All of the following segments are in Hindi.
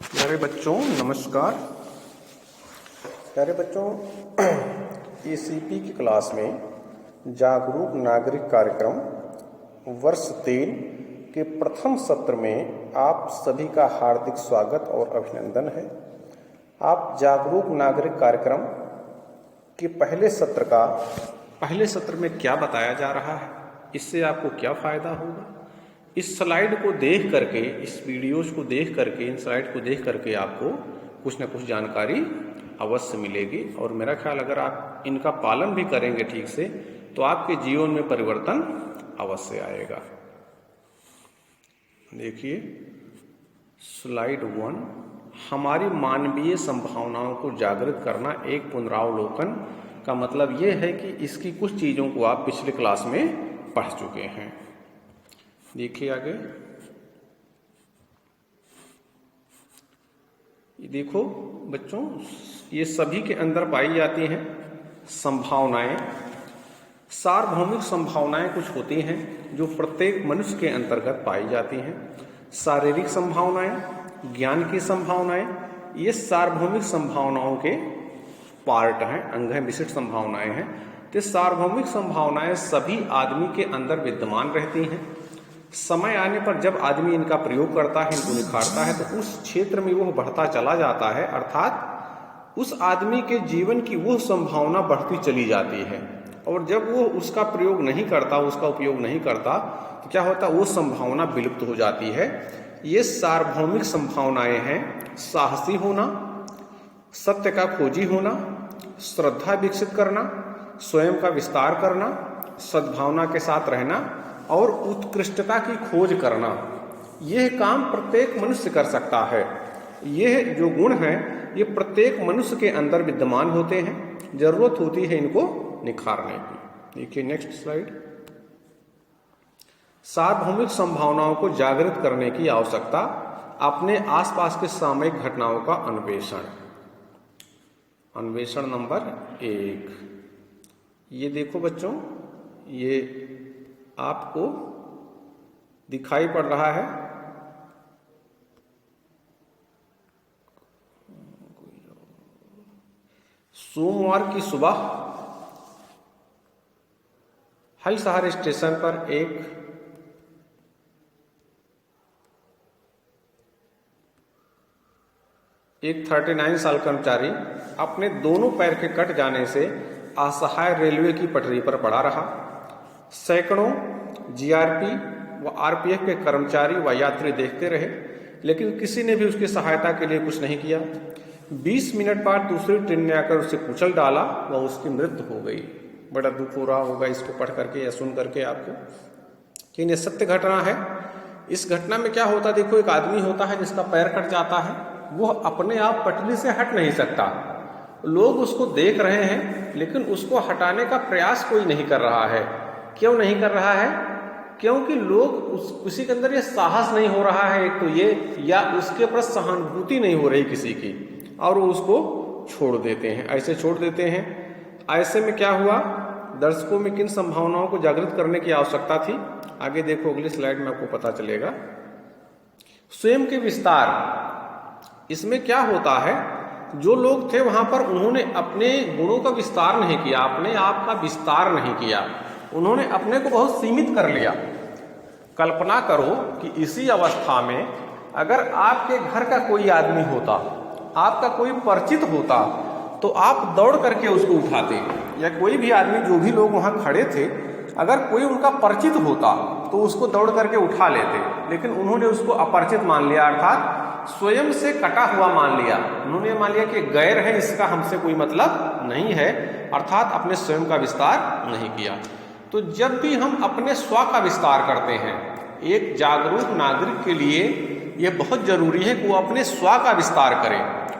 प्यारे बच्चों नमस्कार। प्यारे बच्चों, एसीपी की क्लास में जागरूक नागरिक कार्यक्रम वर्ष 3 के प्रथम सत्र में आप सभी का हार्दिक स्वागत और अभिनंदन है। आप जागरूक नागरिक कार्यक्रम के पहले सत्र में क्या बताया जा रहा है, इससे आपको क्या फ़ायदा होगा, इस स्लाइड को देख करके, इस वीडियोज़ को देख करके, इन स्लाइड को देख करके आपको कुछ न कुछ जानकारी अवश्य मिलेगी। और मेरा ख्याल अगर आप इनका पालन भी करेंगे ठीक से तो आपके जीवन में परिवर्तन अवश्य आएगा। देखिए स्लाइड 1, हमारी मानवीय संभावनाओं को जागृत करना एक पुनरावलोकन का मतलब ये है कि इसकी कुछ चीज़ों को आप पिछले क्लास में पढ़ चुके हैं। देखिए आगे, देखो बच्चों, ये सभी के अंदर पाई जाती हैं संभावनाएं। सार्वभौमिक संभावनाएं कुछ होती हैं जो प्रत्येक मनुष्य के अंतर्गत पाई जाती हैं। शारीरिक संभावनाएं, ज्ञान की संभावनाएं, ये सार्वभौमिक संभावनाओं के पार्ट हैं, अंग हैं, विशिष्ट संभावनाएं हैं। तो सार्वभौमिक संभावनाएं सभी आदमी के अंदर विद्यमान रहती हैं। समय आने पर जब आदमी इनका प्रयोग करता है, इनको निखारता है, तो उस क्षेत्र में वह बढ़ता चला जाता है, अर्थात उस आदमी के जीवन की वह संभावना बढ़ती चली जाती है। और जब वो उसका प्रयोग नहीं करता, उसका उपयोग नहीं करता, तो क्या होता है, वो संभावना विलुप्त हो जाती है। ये सार्वभौमिक संभावनाएं हैं। साहसी होना, सत्य का खोजी होना, श्रद्धा विकसित करना, स्वयं का विस्तार करना, सद्भावना के साथ रहना और उत्कृष्टता की खोज करना, यह काम प्रत्येक मनुष्य कर सकता है। यह जो गुण हैं ये प्रत्येक मनुष्य के अंदर विद्यमान होते हैं। जरूरत होती है इनको निखारने की। देखिए नेक्स्ट स्लाइड। सार्वभौमिक संभावनाओं को जागृत करने की आवश्यकता, अपने आसपास के सामयिक घटनाओं का अन्वेषण नंबर 1। ये देखो बच्चों, ये आपको दिखाई पड़ रहा है, सोमवार की सुबह हल शहर स्टेशन पर एक एक 39 साल कर्मचारी अपने दोनों पैर के कट जाने से असहाय रेलवे की पटरी पर पड़ा रहा। सैकड़ों जीआरपी व आरपीएफ के कर्मचारी व यात्री देखते रहे, लेकिन किसी ने भी उसकी सहायता के लिए कुछ नहीं किया। 20 मिनट बाद दूसरी ट्रेन ने आकर उसे कुचल डाला व उसकी मृत्यु हो गई। बड़ा दुख हो रहा होगा इसको पढ़ करके या सुन करके आपको, कि ये सत्य घटना है। इस घटना में क्या होता, देखो एक आदमी होता है जिसका पैर कट जाता है, वो अपने आप पटरी से हट नहीं सकता। लोग उसको देख रहे हैं लेकिन उसको हटाने का प्रयास कोई नहीं कर रहा है। क्यों नहीं कर रहा है? क्योंकि लोग उसी के अंदर ये साहस नहीं हो रहा है, एक तो ये, या उसके प्रति सहानुभूति नहीं हो रही किसी की, और वो उसको छोड़ देते हैं, ऐसे छोड़ देते हैं। ऐसे में क्या हुआ, दर्शकों में किन संभावनाओं को जागृत करने की आवश्यकता थी, आगे देखो अगली स्लाइड में आपको पता चलेगा। स्वयं के विस्तार, इसमें क्या होता है, जो लोग थे वहां पर उन्होंने अपने गुणों का विस्तार नहीं किया, अपने आप का विस्तार नहीं किया, उन्होंने अपने को बहुत सीमित कर लिया। कल्पना करो कि इसी अवस्था में अगर आपके घर का कोई आदमी होता, आपका कोई परिचित होता, तो आप दौड़ करके उसको उठाते, या कोई भी आदमी, जो भी लोग वहां खड़े थे, अगर कोई उनका परिचित होता तो उसको दौड़ करके उठा लेते। लेकिन उन्होंने उसको अपरिचित मान लिया, अर्थात स्वयं से कटा हुआ मान लिया। उन्होंने मान लिया कि गैर है, इसका हमसे कोई मतलब नहीं है, अर्थात अपने स्वयं का विस्तार नहीं किया। तो जब भी हम अपने स्व का विस्तार करते हैं, एक जागरूक नागरिक के लिए यह बहुत जरूरी है कि वो अपने स्व का विस्तार करे।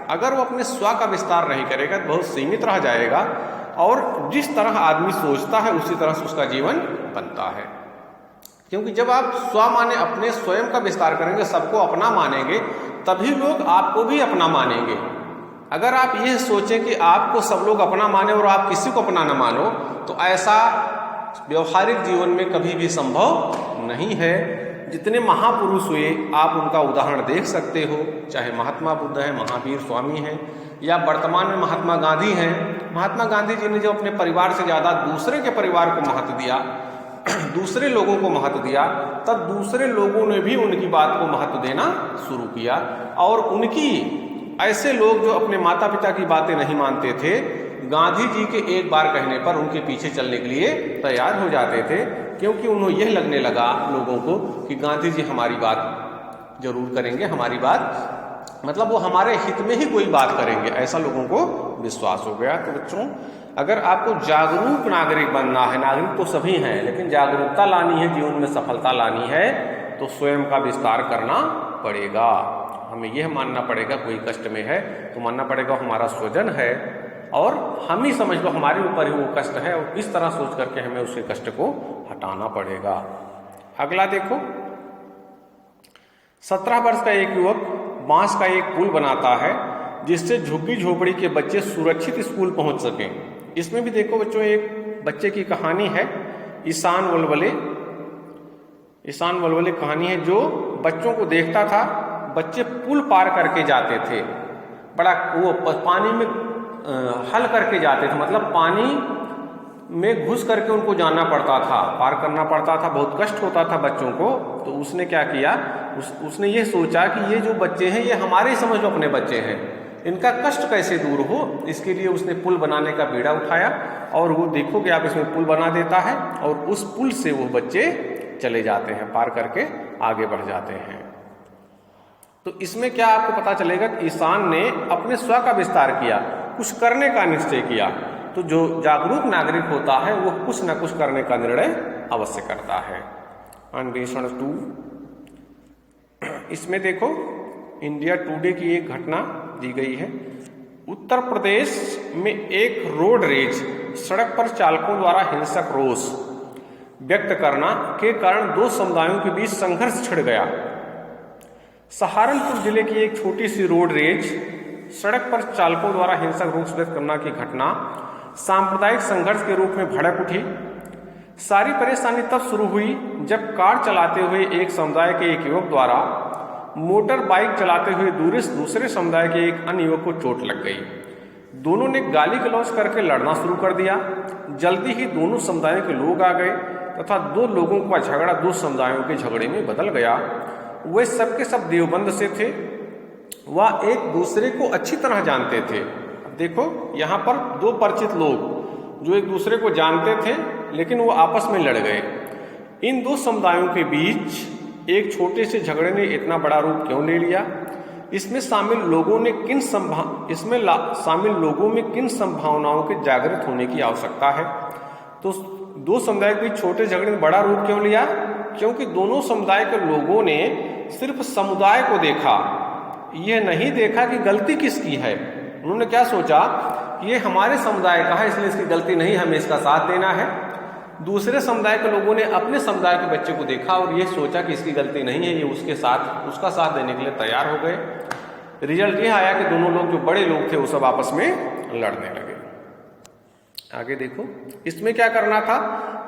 अगर वो अपने स्व का विस्तार नहीं करेगा तो बहुत सीमित रह जाएगा, और जिस तरह आदमी सोचता है उसी तरह से उसका जीवन बनता है। क्योंकि जब आप स्व माने अपने स्वयं का विस्तार करेंगे, सबको अपना मानेंगे, तभी लोग आपको भी अपना मानेंगे। अगर आप यह सोचें कि आपको सब लोग अपना माने और आप किसी को अपना न मानो, तो ऐसा व्यवहारिक जीवन में कभी भी संभव नहीं है। जितने महापुरुष हुए आप उनका उदाहरण देख सकते हो, चाहे महात्मा बुद्ध है, महावीर स्वामी हैं, या वर्तमान में महात्मा गांधी हैं। महात्मा गांधी जी ने जो अपने परिवार से ज़्यादा दूसरे के परिवार को महत्व दिया, दूसरे लोगों को महत्व दिया, तब दूसरे लोगों ने भी उनकी बात को महत्व देना शुरू किया। और उनकी ऐसे लोग जो अपने माता पिता की बातें नहीं मानते थे, गांधी जी के एक बार कहने पर उनके पीछे चलने के लिए तैयार हो जाते थे, क्योंकि उन्हें यह लगने लगा लोगों को कि गांधी जी हमारी बात जरूर करेंगे, हमारी बात मतलब वो हमारे हित में ही कोई बात करेंगे, ऐसा लोगों को विश्वास हो गया। तो बच्चों, अगर आपको जागरूक नागरिक बनना है, नागरिक तो सभी हैं, लेकिन जागरूकता लानी है, जीवन में सफलता लानी है, तो स्वयं का विस्तार करना पड़ेगा। हमें यह मानना पड़ेगा कोई कष्ट में है तो मानना पड़ेगा हमारा स्वजन है, और हम ही समझ लो हमारे ऊपर ही वो कष्ट है, और इस तरह सोच करके हमें उसके कष्ट को हटाना पड़ेगा। अगला देखो, 17 वर्ष का एक युवक बांस का एक पुल बनाता है जिससे झुग्गी झोपड़ी के बच्चे सुरक्षित स्कूल पहुंच सकें। इसमें भी देखो बच्चों, एक बच्चे की कहानी है, ईशान वलवले कहानी है, जो बच्चों को देखता था, बच्चे पुल पार करके जाते थे, बड़ा वो पानी में हल करके जाते थे, मतलब पानी में घुस करके उनको जाना पड़ता था, पार करना पड़ता था, बहुत कष्ट होता था बच्चों को। तो उसने क्या किया, उसने ये सोचा कि ये जो बच्चे हैं ये हमारे समझ लो अपने बच्चे हैं, इनका कष्ट कैसे दूर हो, इसके लिए उसने पुल बनाने का बीड़ा उठाया, और वो देखोगे आप इसमें पुल बना देता है, और उस पुल से वो बच्चे चले जाते हैं, पार करके आगे बढ़ जाते हैं। तो इसमें क्या आपको पता चलेगा कि ईशान ने अपने स्व का विस्तार किया, कुछ करने का निश्चय किया। तो जो जागरूक नागरिक होता है वो कुछ न कुछ करने का निर्णय अवश्य करता है। अन्वेषण 2, इसमें देखो इंडिया टुडे की एक घटना दी गई है। उत्तर प्रदेश में एक रोड रेज, सड़क पर चालकों द्वारा हिंसक रोष व्यक्त करना के कारण दो समुदायों के बीच संघर्ष छिड़ गया। सहारनपुर जिले की एक छोटी सी रोड रेज, सड़क पर चालकों द्वारा हिंसक रोष व्यक्त करना की घटना सांप्रदायिक संघर्ष के रूप में भड़क उठी। सारी परेशानी तब शुरू हुई जब कार चलाते हुए एक समुदाय के एक युवक द्वारा मोटर बाइक चलाते हुए दूसरे समुदाय के एक अन्य युवक को चोट लग गई। दोनों ने गाली गलौज करके लड़ना शुरू कर दिया। जल्दी ही दोनों समुदायों के लोग आ गए तथा दो लोगों का झगड़ा दो समुदायों के झगड़े में बदल गया। वे सबके सब देवबंद से थे, वह एक दूसरे को अच्छी तरह जानते थे। अब देखो यहाँ पर दो परिचित लोग जो एक दूसरे को जानते थे, लेकिन वो आपस में लड़ गए। इन दो समुदायों के बीच एक छोटे से झगड़े ने इतना बड़ा रूप क्यों ले लिया? इसमें शामिल लोगों में किन संभावनाओं के जागृत होने की आवश्यकता है? तो दो समुदाय के बीच छोटे झगड़े ने बड़ा रूप क्यों लिया? क्योंकि दोनों समुदाय के लोगों ने सिर्फ समुदाय को देखा, यह नहीं देखा कि गलती किसकी है। उन्होंने क्या सोचा, ये हमारे समुदाय का है इसलिए इसकी गलती नहीं, हमें इसका साथ देना है। दूसरे समुदाय के लोगों ने अपने समुदाय के बच्चे को देखा और ये सोचा कि इसकी गलती नहीं है, ये उसका साथ देने के लिए तैयार हो गए। रिजल्ट ये आया कि दोनों लोग जो बड़े लोग थे वो सब आपस में लड़ने लगे। आगे देखो, इसमें क्या करना था,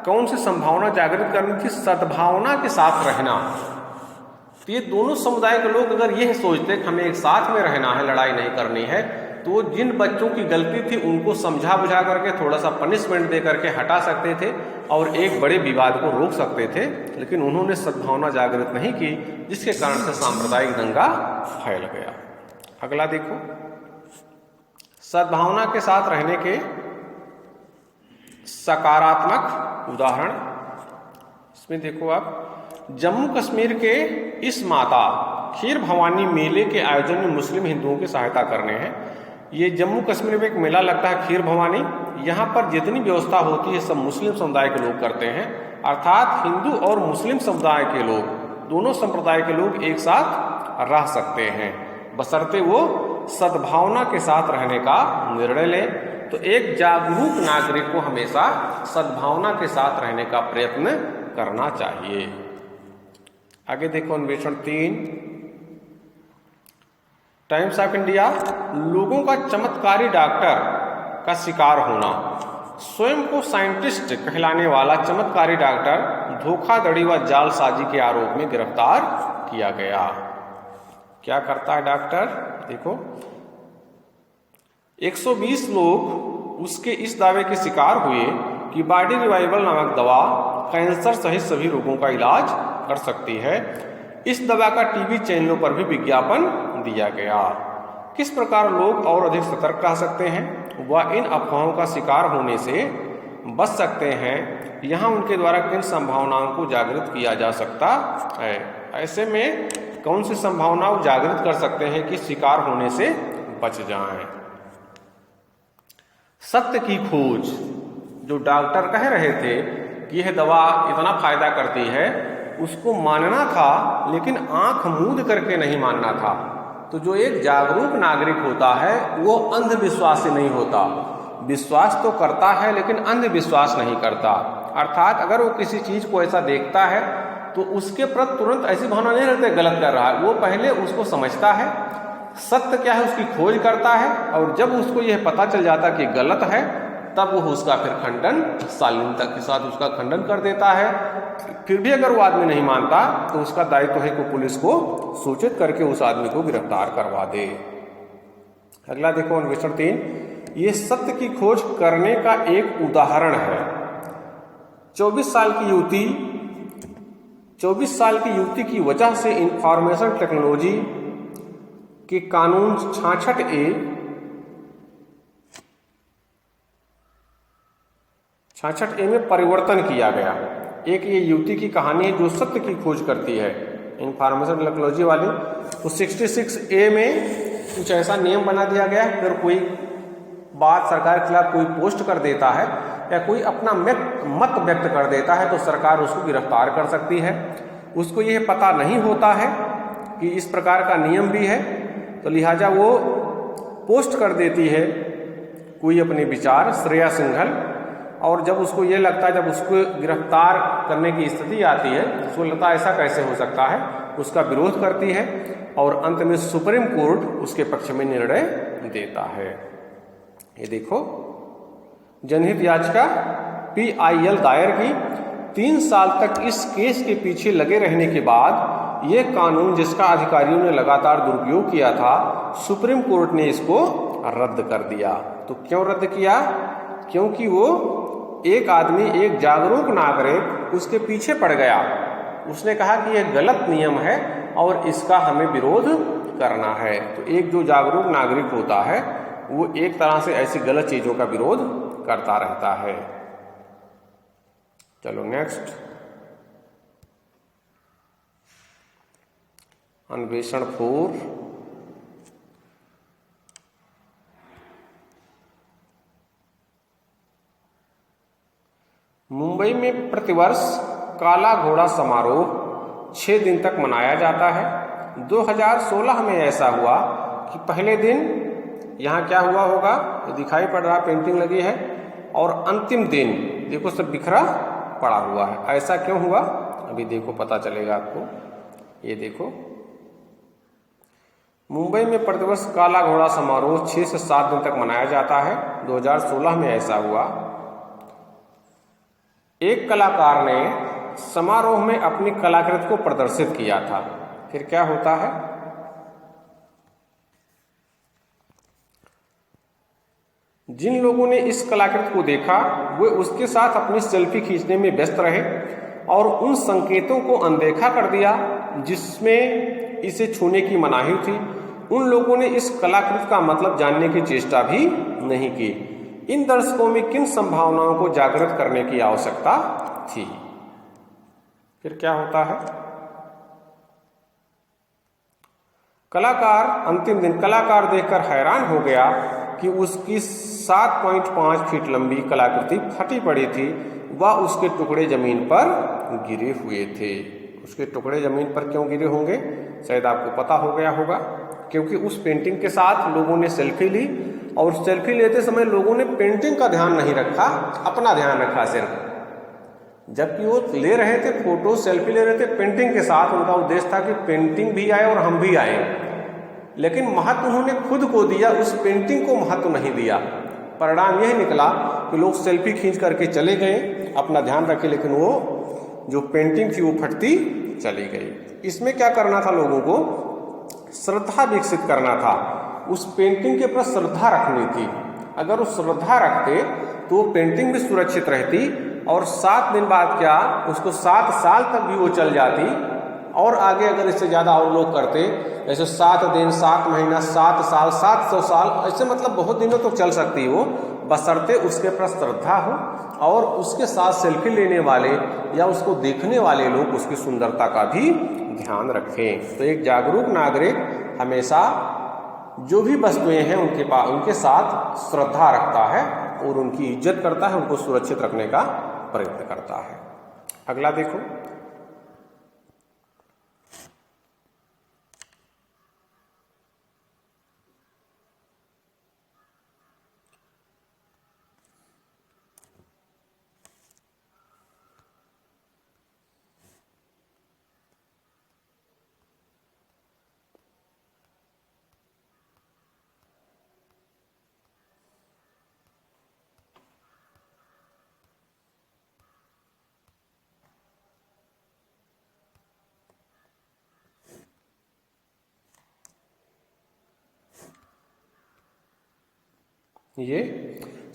कौन सी संभावना जागृत करनी थी? सद्भावना के साथ रहना। तो ये दोनों समुदाय के लोग अगर यह सोचते कि हमें एक साथ में रहना है, लड़ाई नहीं करनी है, तो जिन बच्चों की गलती थी उनको समझा बुझा करके थोड़ा सा पनिशमेंट दे करके हटा सकते थे और एक बड़े विवाद को रोक सकते थे। लेकिन उन्होंने सद्भावना जागृत नहीं की, जिसके कारण से सांप्रदायिक दंगा फैल गया। अगला देखो, सद्भावना के साथ रहने के सकारात्मक उदाहरण। इसमें देखो आप, जम्मू कश्मीर के इस माता खीर भवानी मेले के आयोजन में मुस्लिम हिंदुओं की सहायता करने हैं। ये जम्मू कश्मीर में एक मेला लगता है खीर भवानी, यहाँ पर जितनी व्यवस्था होती है सब मुस्लिम समुदाय के लोग करते हैं। अर्थात हिंदू और मुस्लिम समुदाय के लोग, दोनों संप्रदाय के लोग एक साथ रह सकते हैं, बशर्ते वो सद्भावना के साथ रहने का निर्णय लें। तो एक जागरूक नागरिक को हमेशा सद्भावना के साथ रहने का प्रयत्न करना चाहिए। आगे देखो अन्वेषण 3, टाइम्स ऑफ इंडिया, लोगों का चमत्कारी डॉक्टर का शिकार होना। स्वयं को साइंटिस्ट कहलाने वाला चमत्कारी डॉक्टर धोखाधड़ी व जालसाजी के आरोप में गिरफ्तार किया गया। क्या करता है डॉक्टर? देखो, 120 लोग उसके इस दावे के शिकार हुए कि बॉडी रिवाइवल नामक दवा कैंसर सहित सभी रोगों का इलाज कर सकती है। इस दवा का टीवी चैनलों पर भी विज्ञापन दिया गया। किस प्रकार लोग और अधिक सतर्क रह सकते हैं व इन अफवाहों का शिकार होने से बच सकते हैं, यहाँ उनके द्वारा किन संभावनाओं को जागृत किया जा सकता है? ऐसे में कौन सी संभावनाओं जागृत कर सकते हैं कि शिकार होने से बच जाएं? सत्य की खोज। जो डॉक्टर कह रहे थे कि यह दवा इतना फायदा करती है, उसको मानना था, लेकिन आंख मूंद करके नहीं मानना था। तो जो एक जागरूक नागरिक होता है वो अंधविश्वासी नहीं होता, विश्वास तो करता है लेकिन अंधविश्वास नहीं करता। अर्थात अगर वो किसी चीज को ऐसा देखता है तो उसके प्रति तुरंत ऐसी भावना नहीं रहती गलत कर रहा है, वो पहले उसको समझता है, सत्य क्या है उसकी खोज करता है, और जब उसको यह पता चल जाता कि गलत है तब वो उसका फिर खंडन, शालीनता के साथ उसका खंडन कर देता है। फिर भी अगर वो आदमी नहीं मानता तो उसका दायित्व है कि पुलिस को सूचित करके उस आदमी को गिरफ्तार करवा दे। अगला देखो अन्वेषण 3, ये सत्य की खोज करने का एक उदाहरण है। 24 साल की युवती की वजह से इंफॉर्मेशन टेक्नोलॉजी के कानून 66A में परिवर्तन किया गया। एक ये युवती की कहानी है जो सत्य की खोज करती है, इंफॉर्मेशन टेक्नोलॉजी वाली। तो 66A में कुछ ऐसा नियम बना दिया गया है, अगर कोई बात सरकार के खिलाफ कोई पोस्ट कर देता है या कोई अपना मत व्यक्त कर देता है तो सरकार उसको गिरफ्तार कर सकती है। उसको यह पता नहीं होता है कि इस प्रकार का नियम भी है, तो लिहाजा वो पोस्ट कर देती है कोई अपने विचार, श्रेया सिंघल, और जब उसको ये लगता है, जब उसको गिरफ्तार करने की स्थिति आती है, उसको लगता है ऐसा कैसे हो सकता है, उसका विरोध करती है और अंत में सुप्रीम कोर्ट उसके पक्ष में निर्णय देता है। ये देखो, जनहित याचिका PIL दायर की। 3 साल तक इस केस के पीछे लगे रहने के बाद ये कानून जिसका अधिकारियों ने लगातार दुरुपयोग किया था, सुप्रीम कोर्ट ने इसको रद्द कर दिया। तो क्यों रद्द किया? क्योंकि वो एक आदमी, एक जागरूक नागरिक उसके पीछे पड़ गया। उसने कहा कि यह गलत नियम है और इसका हमें विरोध करना है। तो एक जो जागरूक नागरिक होता है वो एक तरह से ऐसी गलत चीजों का विरोध करता रहता है। चलो नेक्स्ट, अन्वेषण 4। मुंबई में प्रतिवर्ष काला घोड़ा समारोह 6 दिन तक मनाया जाता है। 2016 में ऐसा हुआ कि पहले दिन यहाँ क्या हुआ होगा, ये दिखाई पड़ रहा, पेंटिंग लगी है, और अंतिम दिन देखो सब बिखरा पड़ा हुआ है। ऐसा क्यों हुआ अभी देखो, पता चलेगा आपको। ये देखो, मुंबई में प्रतिवर्ष काला घोड़ा समारोह 6 से 7 दिन तक मनाया जाता है। 2016 में ऐसा हुआ। एक कलाकार ने समारोह में अपनी कलाकृति को प्रदर्शित किया था। फिर क्या होता है, जिन लोगों ने इस कलाकृति को देखा वे उसके साथ अपनी सेल्फी खींचने में व्यस्त रहे और उन संकेतों को अनदेखा कर दिया जिसमें इसे छूने की मनाही थी। उन लोगों ने इस कलाकृति का मतलब जानने की चेष्टा भी नहीं की। इन दर्शकों में किन संभावनाओं को जागृत करने की आवश्यकता थी? फिर क्या होता है, कलाकार अंतिम दिन कलाकार देखकर हैरान हो गया कि उसकी 7.5 फीट लंबी कलाकृति फटी पड़ी थी। वह उसके टुकड़े जमीन पर गिरे हुए थे। उसके टुकड़े जमीन पर क्यों गिरे होंगे, शायद आपको पता हो गया होगा, क्योंकि उस पेंटिंग के साथ लोगों ने सेल्फी ली और सेल्फी लेते समय लोगों ने पेंटिंग का ध्यान नहीं रखा, अपना ध्यान रखा सिर्फ। जबकि वो ले रहे थे फोटो, सेल्फी ले रहे थे पेंटिंग के साथ, उनका उद्देश्य था कि पेंटिंग भी आए और हम भी आए, लेकिन महत्व उन्होंने खुद को दिया, उस पेंटिंग को महत्व नहीं दिया। परिणाम यह निकला कि लोग सेल्फी खींच करके चले गए, अपना ध्यान रखे, लेकिन वो जो पेंटिंग थी वो फटती चली गई। इसमें क्या करना था, लोगों को श्रद्धा विकसित करना था, उस पेंटिंग के प्रति श्रद्धा रखनी थी। अगर वो श्रद्धा रखते तो वो पेंटिंग भी सुरक्षित रहती और 7 दिन बाद क्या, उसको 7 साल तक भी वो चल जाती। और आगे अगर इससे ज़्यादा और लोग करते, जैसे 7 दिन, 7 महीना, 7 साल, 700 साल, ऐसे मतलब बहुत दिनों तक चल सकती वो, बशर्ते उसके प्रति श्रद्धा हो और उसके साथ सेल्फी लेने वाले या उसको देखने वाले लोग उसकी सुंदरता का भी ध्यान रखें। तो एक जागरूक नागरिक हमेशा जो भी वस्तुएं हैं उनके साथ श्रद्धा रखता है और उनकी इज्जत करता है, उनको सुरक्षित रखने का प्रयत्न करता है। अगला देखो, ये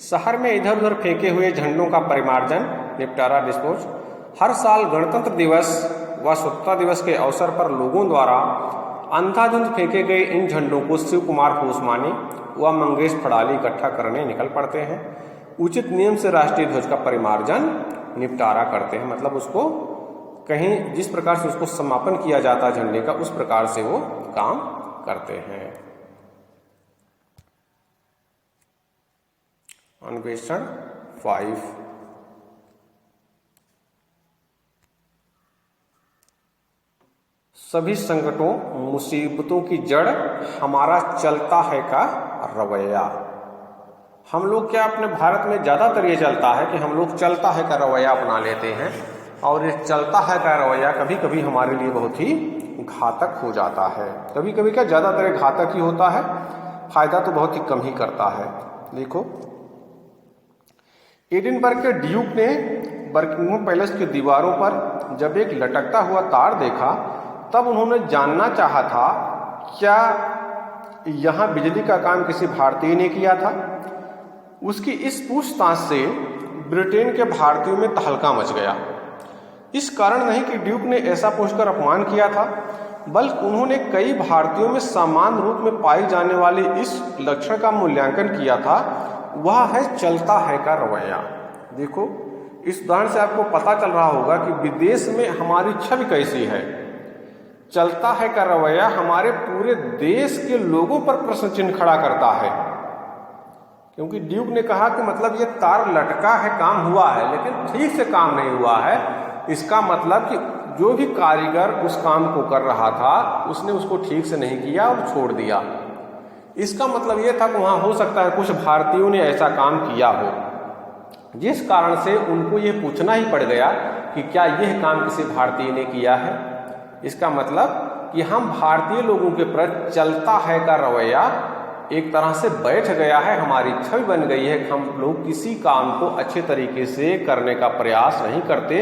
शहर में इधर उधर फेंके हुए झंडों का परिमार्जन, निपटारा, डिस्पोज। हर साल गणतंत्र दिवस व स्वतंत्रता दिवस के अवसर पर लोगों द्वारा अंधाधुंध फेंके गए इन झंडों को शिव कुमार होसमानी व मंगेश फड़ाली इकट्ठा करने निकल पड़ते हैं। उचित नियम से राष्ट्रीय ध्वज का परिमार्जन, निपटारा करते हैं। मतलब उसको कहीं जिस प्रकार से उसको समापन किया जाता है झंडे का, उस प्रकार से वो काम करते हैं। अन्वेषण 5, सभी संकटों मुसीबतों की जड़ हमारा चलता है का रवैया। हम लोग क्या अपने भारत में ज़्यादातर ये चलता है कि हम लोग चलता है का रवैया अपना लेते हैं और ये चलता है का रवैया कभी कभी हमारे लिए बहुत ही घातक हो जाता है। कभी कभी क्या ज़्यादातर घातक ही होता है, फायदा तो बहुत ही कम ही करता है। देखो, एडिनबर्ग के ड्यूक ने बकिंघम पैलेस की दीवारों पर जब एक लटकता हुआ तार देखा तब उन्होंने जानना चाहा था क्या यहाँ बिजली का काम किसी भारतीय ने किया था। उसकी इस पूछताछ से ब्रिटेन के भारतीयों में तहलका मच गया। इस कारण नहीं कि ड्यूक ने ऐसा पूछकर अपमान किया था, बल्कि उन्होंने कई भारतीयों में समान रूप में पाई जाने वाले इस लक्षण का मूल्यांकन किया था, वह है चलता है का रवैया। देखो, इस उदाहरण से आपको पता चल रहा होगा कि विदेश में हमारी छवि कैसी है। चलता है का रवैया हमारे पूरे देश के लोगों पर प्रश्न चिन्ह खड़ा करता है, क्योंकि ड्यूक ने कहा कि मतलब ये तार लटका है, काम हुआ है, लेकिन ठीक से काम नहीं हुआ है। इसका मतलब कि जो भी कारीगर उस काम को कर रहा था उसने उसको ठीक से नहीं किया और छोड़ दिया। इसका मतलब ये था कि वहाँ हो सकता है कुछ भारतीयों ने ऐसा काम किया हो, जिस कारण से उनको ये पूछना ही पड़ गया कि क्या यह काम किसी भारतीय ने किया है। इसका मतलब कि हम भारतीय लोगों के प्रति चलता है का रवैया एक तरह से बैठ गया है, हमारी छवि बन गई है कि हम लोग किसी काम को अच्छे तरीके से करने का प्रयास नहीं करते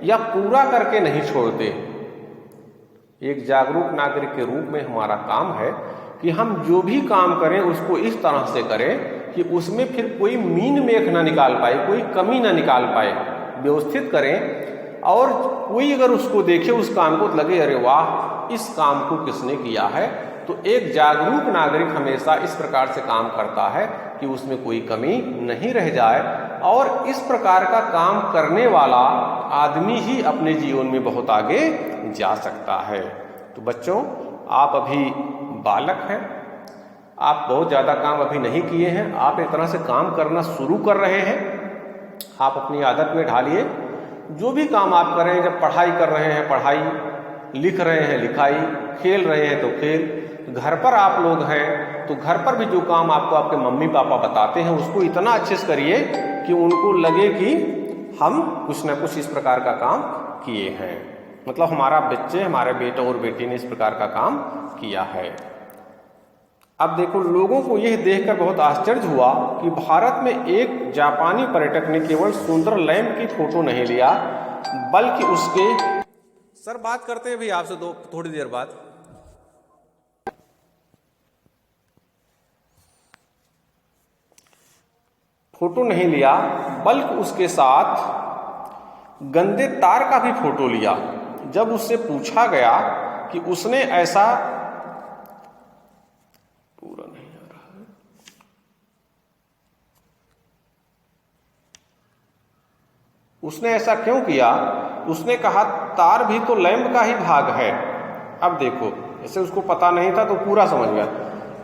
या पूरा करके नहीं छोड़ते। एक जागरूक नागरिक के रूप में हमारा काम है कि हम जो भी काम करें उसको इस तरह से करें कि उसमें फिर कोई मीन मेख ना निकाल पाए, कोई कमी ना निकाल पाए। व्यवस्थित करें और कोई अगर उसको देखे उस काम को तो लगे अरे वाह, इस काम को किसने किया है। तो एक जागरूक नागरिक हमेशा इस प्रकार से काम करता है कि उसमें कोई कमी नहीं रह जाए, और इस प्रकार का काम करने वाला आदमी ही अपने जीवन में बहुत आगे जा सकता है। तो बच्चों, आप अभी बालक हैं, आप बहुत ज़्यादा काम अभी नहीं किए हैं, आप एक तरह से काम करना शुरू कर रहे हैं। आप अपनी आदत में ढालिए, जो भी काम आप करें, जब पढ़ाई कर रहे हैं पढ़ाई, लिख रहे हैं लिखाई, खेल रहे हैं तो खेल, घर पर आप लोग हैं तो घर पर भी जो काम आपको आपके मम्मी पापा बताते हैं उसको इतना अच्छे से करिए कि उनको लगे कि हम कुछ ना कुछ इस प्रकार का काम किए हैं, मतलब हमारा बच्चे, हमारे बेटा और बेटी ने इस प्रकार का काम किया है। अब देखो, लोगों को यह देखकर बहुत आश्चर्य हुआ कि भारत में एक जापानी पर्यटक ने केवल सुंदर लैंप की फोटो नहीं लिया, बल्कि उसके सर बात करते हैं भी आपसे थोड़ी देर बाद। फोटो नहीं लिया, बल्कि उसके साथ गंदे तार का भी फोटो लिया। जब उससे पूछा गया कि उसने ऐसा पूरा नहीं आ रहा है, उसने ऐसा क्यों किया, उसने कहा तार भी तो लैंप का ही भाग है। अब देखो, जैसे उसको पता नहीं था तो पूरा समझ गया।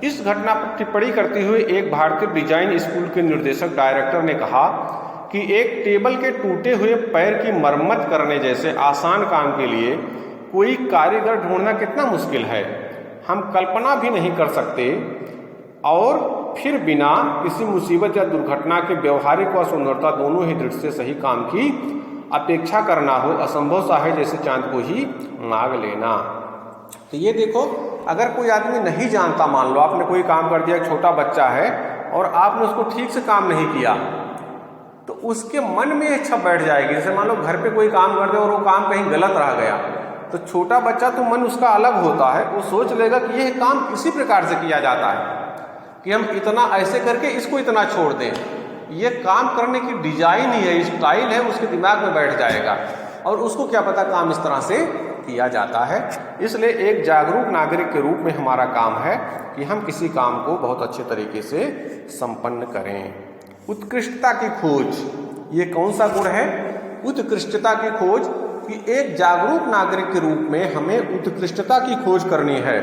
इस घटना पर टिप्पणी करते हुए एक भारतीय डिजाइन स्कूल के निर्देशक डायरेक्टर ने कहा कि एक टेबल के टूटे हुए पैर की मरम्मत करने जैसे आसान काम के लिए कोई कारीगर ढूंढना कितना मुश्किल है, हम कल्पना भी नहीं कर सकते। और फिर बिना किसी मुसीबत या दुर्घटना के व्यवहारिक व सुंदरता दोनों ही दृष्टि से सही काम की अपेक्षा करना हो असंभव सा है, जैसे चांद को ही नाग लेना। तो ये देखो, अगर कोई आदमी नहीं जानता, मान लो आपने कोई काम कर दिया, एक छोटा बच्चा है और आपने उसको ठीक से काम नहीं किया, तो उसके मन में ये छप बैठ जाएगी। जैसे मान लो घर पे कोई काम कर दे और वो काम कहीं गलत रह गया, तो छोटा बच्चा तो मन उसका अलग होता है, वो सोच लेगा कि यह काम इसी प्रकार से किया जाता है कि हम इतना ऐसे करके इसको इतना छोड़ दें। ये काम करने की डिजाइन ही है, स्टाइल है, उसके दिमाग में बैठ जाएगा और उसको क्या पता काम इस तरह से किया जाता है। इसलिए एक जागरूक नागरिक के रूप में हमारा काम है कि हम किसी काम को बहुत अच्छे तरीके से संपन्न करें। उत्कृष्टता की खोज, ये कौन सा गुण है? उत्कृष्टता की खोज, कि एक जागरूक नागरिक के रूप में हमें उत्कृष्टता की खोज करनी है।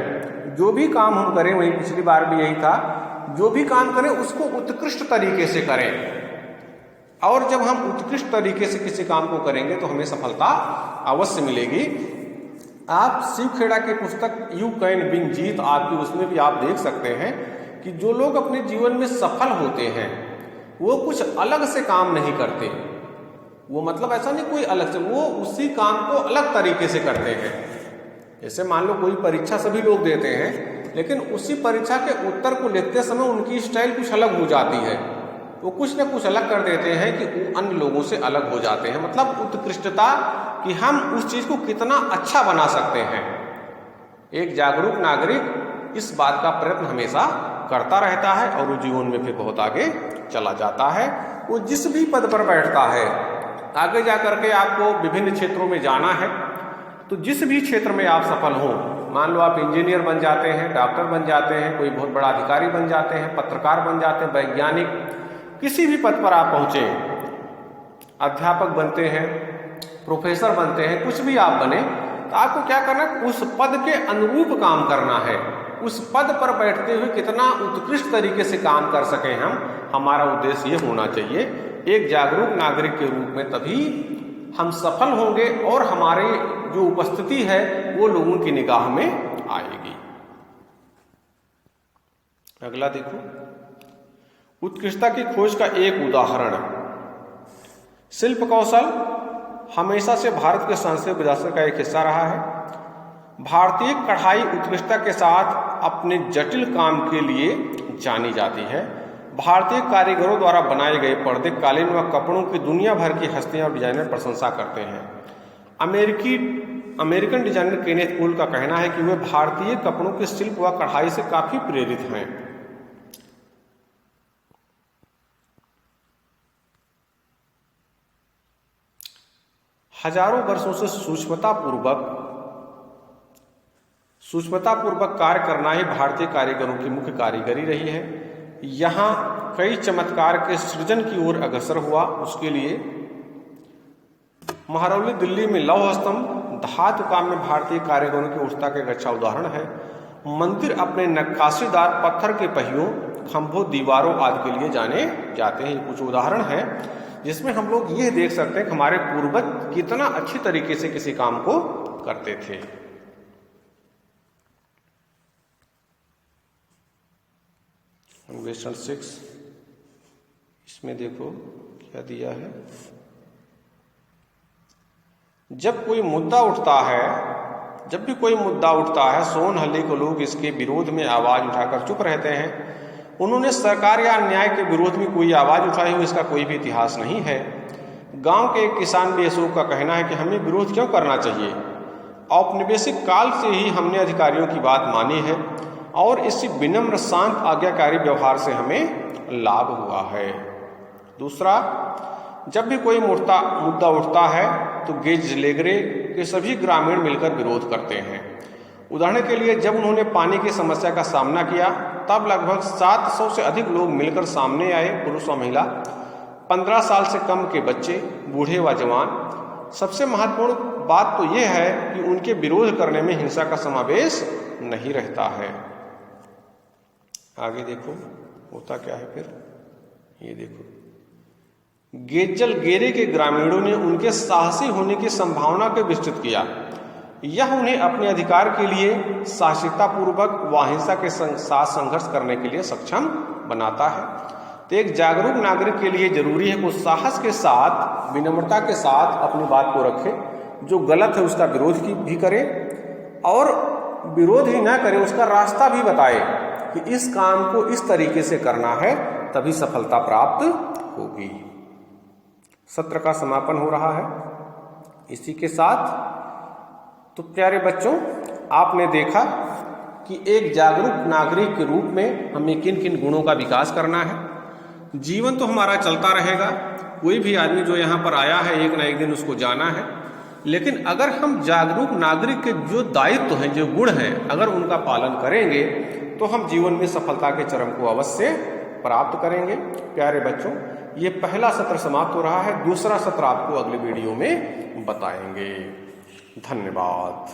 जो भी काम हम करें, वही पिछली बार भी यही था, जो भी काम करें उसको उत्कृष्ट तरीके से करें। और जब हम उत्कृष्ट तरीके से किसी काम को करेंगे तो हमें सफलता अवश्य मिलेगी। आप शिव खेड़ा की पुस्तक यू कैन विन जीत, आपकी उसमें भी आप देख सकते हैं कि जो लोग अपने जीवन में सफल होते हैं वो कुछ अलग से काम नहीं करते। वो मतलब ऐसा नहीं कोई अलग से, वो उसी काम को अलग तरीके से करते हैं। जैसे मान लो कोई परीक्षा सभी लोग देते हैं, लेकिन उसी परीक्षा के उत्तर को लिखते समय उनकी स्टाइल कुछ अलग हो जाती है, वो कुछ ना कुछ अलग कर देते हैं कि वो अन्य लोगों से अलग हो जाते हैं। मतलब उत्कृष्टता, कि हम उस चीज को कितना अच्छा बना सकते हैं। एक जागरूक नागरिक इस बात का प्रयत्न हमेशा करता रहता है और वो जीवन में फिर बहुत आगे चला जाता है। वो जिस भी पद पर बैठता है, आगे जा करके आपको विभिन्न क्षेत्रों में जाना है, तो जिस भी क्षेत्र में आप सफल हों, मान लो आप इंजीनियर बन जाते हैं, डॉक्टर बन जाते हैं, कोई बहुत बड़ा अधिकारी बन जाते हैं, पत्रकार बन जाते हैं, वैज्ञानिक, किसी भी पद पर आप पहुंचे, अध्यापक बनते हैं, प्रोफेसर बनते हैं, कुछ भी आप बने, तो आपको क्या करना है? उस पद के अनुरूप काम करना है। उस पद पर बैठते हुए कितना उत्कृष्ट तरीके से काम कर सकें हम, हमारा उद्देश्य ये होना चाहिए। एक जागरूक नागरिक के रूप में तभी हम सफल होंगे और हमारे जो उपस्थिति है वो लोगों की निगाह में आएगी। अगला देखो, उत्कृष्टता की खोज का एक उदाहरण, शिल्प कौशल हमेशा से भारत के सांस्कृतिक विरासत का एक हिस्सा रहा है। भारतीय कढ़ाई उत्कृष्टता के साथ अपने जटिल काम के लिए जानी जाती है। भारतीय कारीगरों द्वारा बनाए गए पर्दे, कालीन व कपड़ों की दुनिया भर की हस्तियां और डिजाइनर प्रशंसा करते हैं। अमेरिकन डिजाइनर केनेथ कूल का कहना है कि वे भारतीय कपड़ों के शिल्प व कढ़ाई से काफी प्रेरित हैं। हजारों वर्षों से सूक्ष्मतापूर्वक कार्य करना ही भारतीय कारीगरों की मुख्य कारीगरी रही है। यहाँ कई चमत्कार के सृजन की ओर अग्रसर हुआ। उसके लिए महरौली दिल्ली में लौह स्तंभ धातु काम में भारतीय कारीगरों की उत्कृष्टता का एक अच्छा उदाहरण है। मंदिर अपने नक्काशीदार पत्थर के पहियों, खंभों, दीवारों आदि के लिए जाने जाते हैं। कुछ उदाहरण है जिसमें हम लोग ये देख सकते हैं कि हमारे पूर्वज कितना अच्छी तरीके से किसी काम को करते थे। क्वेश्चन 6, इसमें देखो क्या दिया है। जब कोई मुद्दा उठता है जब भी कोई मुद्दा उठता है सोनहल्ली के लोग इसके विरोध में आवाज़ उठाकर चुप रहते हैं। उन्होंने सरकार या न्याय के विरोध में कोई आवाज़ उठाई हो इसका कोई भी इतिहास नहीं है। गांव के एक किसान भी अशोक का कहना है कि हमें विरोध क्यों करना चाहिए। औपनिवेशिक काल से ही हमने अधिकारियों की बात मानी है और इसी विनम्र शांत आज्ञाकारी व्यवहार से हमें लाभ हुआ है। दूसरा, जब भी कोई मुद्दा उठता है तो गेजलेगरे के सभी ग्रामीण मिलकर विरोध करते हैं। उदाहरण के लिए जब उन्होंने पानी की समस्या का सामना किया तब लगभग 700 से अधिक लोग मिलकर सामने आए, पुरुष व महिला, 15 साल से कम के बच्चे, बूढ़े व जवान। सबसे महत्वपूर्ण बात तो यह है कि उनके विरोध करने में हिंसा का समावेश नहीं रहता है। आगे देखो होता क्या है फिर, ये देखो। गेजलगेरे के ग्रामीणों ने उनके साहसी होने की संभावना को विस्तृत किया। यह उन्हें अपने अधिकार के लिए साहसिकतापूर्वक व अहिंसा के साथ संघर्ष करने के लिए सक्षम बनाता है। तो एक जागरूक नागरिक के लिए जरूरी है कि वो साहस के साथ, विनम्रता के साथ अपनी बात को रखे, जो गलत है उसका विरोध भी करे और विरोध ही ना करे, उसका रास्ता भी बताए कि इस काम को इस तरीके से करना है, तभी सफलता प्राप्त होगी। सत्र का समापन हो रहा है इसी के साथ। तो प्यारे बच्चों, आपने देखा कि एक जागरूक नागरिक के रूप में हमें किन किन गुणों का विकास करना है। जीवन तो हमारा चलता रहेगा, कोई भी आदमी जो यहाँ पर आया है एक ना एक दिन उसको जाना है, लेकिन अगर हम जागरूक नागरिक के जो दायित्व हैं, जो गुण हैं, अगर उनका पालन करेंगे तो हम जीवन में सफलता के चरम को अवश्य प्राप्त करेंगे। प्यारे बच्चों, ये पहला सत्र समाप्त हो रहा है, दूसरा सत्र आपको अगले वीडियो में बताएंगे। धन्यवाद।